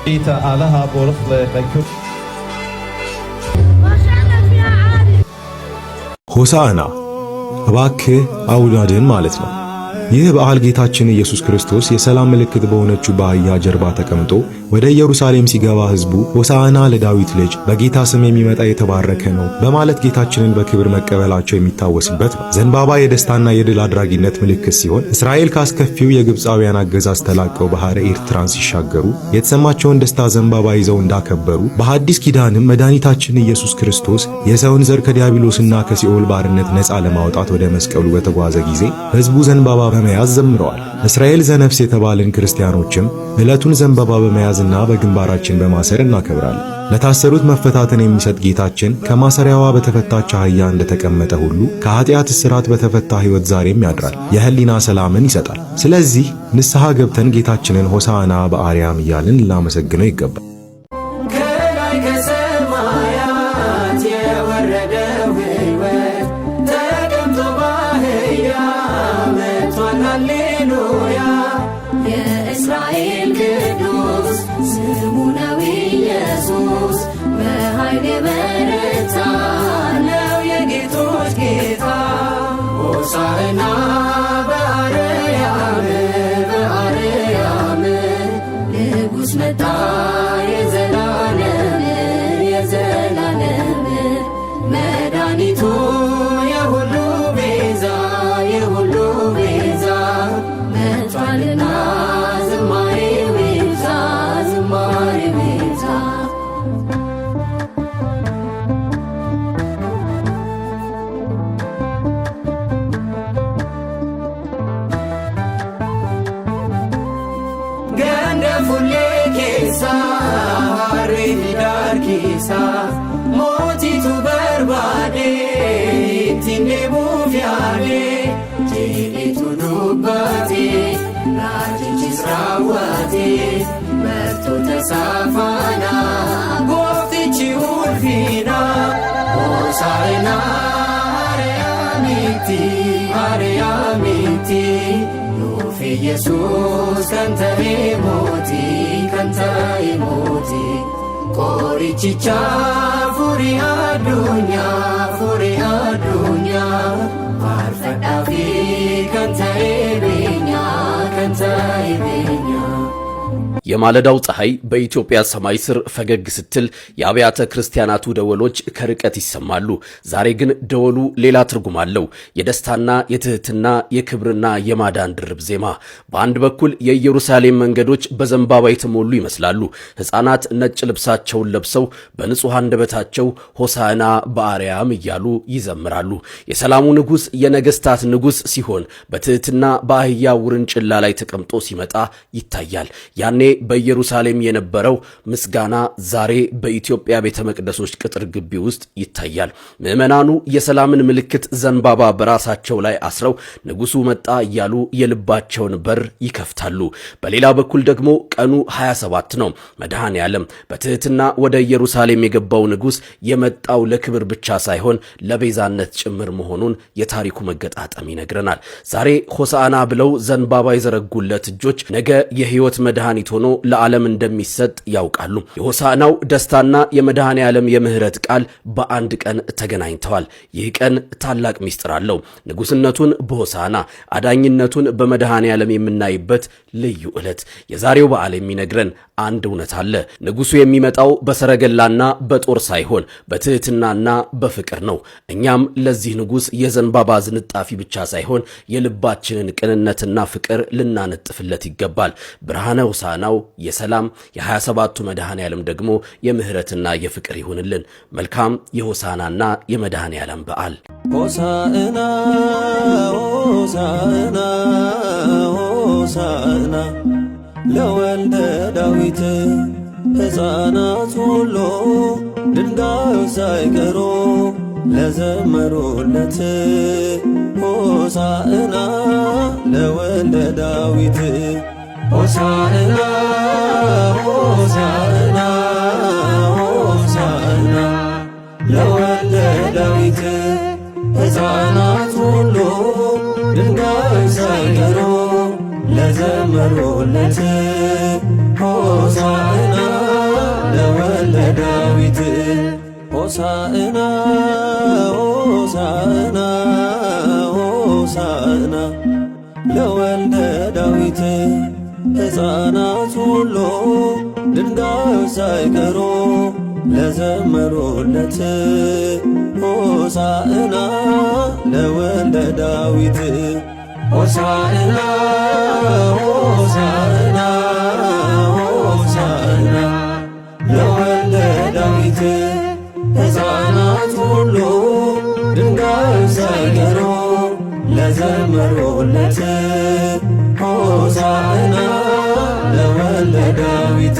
علىها بولقlı ve ሆሳዕና እባክህ አውላድን ማለት ነው። ይህ በዓል ጌታችን ኢየሱስ ክርስቶስ የሰላም ምልክት በሆነችው በአህያ ጀርባ ተቀምጦ ወደ ኢየሩሳሌም ሲገባ ሕዝቡ ሆሳዕና ለዳዊት ልጅ በጌታ ስም የሚመጣ የተባረከ ነው በማለት ጌታችንን በክብር መቀበላቸው የሚታወስበት ነው። ዘንባባ የደስታና የድል አድራጊነት ምልክት ሲሆን እስራኤል ካስከፊው የግብፃውያን አገዛዝ ተላቀው ባህረ ኤርትራን ሲሻገሩ የተሰማቸውን ደስታ ዘንባባ ይዘው እንዳከበሩ በሐዲስ ኪዳንም መድኃኒታችን ኢየሱስ ክርስቶስ የሰውን ዘር ከዲያብሎስና ከሲኦል ባርነት ነፃ ለማውጣት ወደ መስቀሉ በተጓዘ ጊዜ ሕዝቡ ዘንባባ በመያዝ ዘምረዋል። እስራኤል ዘነፍስ የተባልን ክርስቲያኖችም ዕለቱን ዘንባባ በመያዝና በግንባራችን በማሰር እናከብራለን። ለታሰሩት መፈታትን የሚሰጥ ጌታችን ከማሰሪያዋ በተፈታች አህያ እንደተቀመጠ ሁሉ ከኃጢአት እስራት በተፈታ ሕይወት ዛሬም ያድራል፣ የህሊና ሰላምን ይሰጣል። ስለዚህ ንስሐ ገብተን ጌታችንን ሆሳዕና በአርያም እያልን ልናመሰግነው ይገባል። ሆሳዕና በአርያም በአርያም ንጉሥ መጣ የዘላለም የዘላለም መድኃኒቱ የሁሉ ቤዛ የሁሉ ቤዛ መጥቷልና ዝማሬው ይብዛ ዝማሬው ይብዛ። Mootitu barbaade ittiin deemuuf yaade jedhetu dubbate raajichis raawwate bartoota isaa faana gooftichi ulfina Hosaa'inaa Ariyaamitti Ariyaamitti dhufe Yesuus kan ta'e mootii kan ta'e mootii. Qorichicha furii addunyaa faarfadhaa fi kan ta'e beenyaa kan ta'e beenyaa. የማለዳው ፀሐይ በኢትዮጵያ ሰማይ ስር ፈገግ ስትል የአብያተ ክርስቲያናቱ ደወሎች ከርቀት ይሰማሉ። ዛሬ ግን ደወሉ ሌላ ትርጉም አለው። የደስታና የትህትና የክብርና የማዳን ድርብ ዜማ። በአንድ በኩል የኢየሩሳሌም መንገዶች በዘንባባ የተሞሉ ይመስላሉ። ሕፃናት ነጭ ልብሳቸውን ለብሰው በንጹህ አንደበታቸው ሆሳዕና በአርያም እያሉ ይዘምራሉ። የሰላሙ ንጉሥ የነገሥታት ንጉሥ ሲሆን በትህትና በአህያ ውርንጭላ ላይ ተቀምጦ ሲመጣ ይታያል። ያኔ በኢየሩሳሌም የነበረው ምስጋና ዛሬ በኢትዮጵያ ቤተ መቅደሶች ቅጥር ግቢ ውስጥ ይታያል። ምዕመናኑ የሰላምን ምልክት ዘንባባ በራሳቸው ላይ አስረው ንጉሡ መጣ እያሉ የልባቸውን በር ይከፍታሉ። በሌላ በኩል ደግሞ ቀኑ 27 ነው። መድኃኔ ዓለም በትህትና ወደ ኢየሩሳሌም የገባው ንጉሥ የመጣው ለክብር ብቻ ሳይሆን ለቤዛነት ጭምር መሆኑን የታሪኩ መገጣጠም ይነግረናል። ዛሬ ሆሳዕና ብለው ዘንባባ የዘረጉለት እጆች ነገ የሕይወት መድኃኒት ሆኖ ለዓለም እንደሚሰጥ ያውቃሉ። የሆሳዕናው ደስታና የመድኃኔ ዓለም የምህረት ቃል በአንድ ቀን ተገናኝተዋል። ይህ ቀን ታላቅ ምስጢር አለው። ንጉሥነቱን በሆሳዕና አዳኝነቱን በመድኃኔ ዓለም የምናይበት ልዩ ዕለት። የዛሬው በዓል የሚነግረን አንድ እውነት አለ። ንጉሡ የሚመጣው በሰረገላና በጦር ሳይሆን በትህትናና በፍቅር ነው። እኛም ለዚህ ንጉሥ የዘንባባ ዝንጣፊ ብቻ ሳይሆን የልባችንን ቅንነትና ፍቅር ልናነጥፍለት ይገባል። ብርሃነ ሆሳዕናው የሰላም የ27ቱ መድኃኔ ዓለም ደግሞ የምህረትና የፍቅር ይሁንልን። መልካም የሆሳዕናና የመድኃኔ ዓለም በዓል። ሆሳዕና ሆሳዕና ሆሳዕና ለወልደ ዳዊት ሕፃናት ሁሉ ድንጋዩ ሳይቀሩ ለዘመሩለት ሆሳዕና ለወልደ ዳዊት ሆሳዕና ሆሳዕና ሆሳዕና ለወልደ ዳዊት ሕፃናት ሁሉ ድንጋይ ሳይቀሩ ለዘመሩለት ሆሳዕና ሆሳዕና ሆሳዕና ሆሳዕና ለወልደ ዳዊት ሕፃናት ሁሉ ድንጋዮች ሳይቀሩ ለዘመሩለት ሆሳዕና ለወልደ ዳዊት ሆሳዕና ሆሳዕና ሆሳዕና ለወልደ ዳዊት ሕፃናት ሁሉ ድንጋዮች ሳይቀሩ ለዘመሩለት ሆሳዕና ለወልደ ዳዊት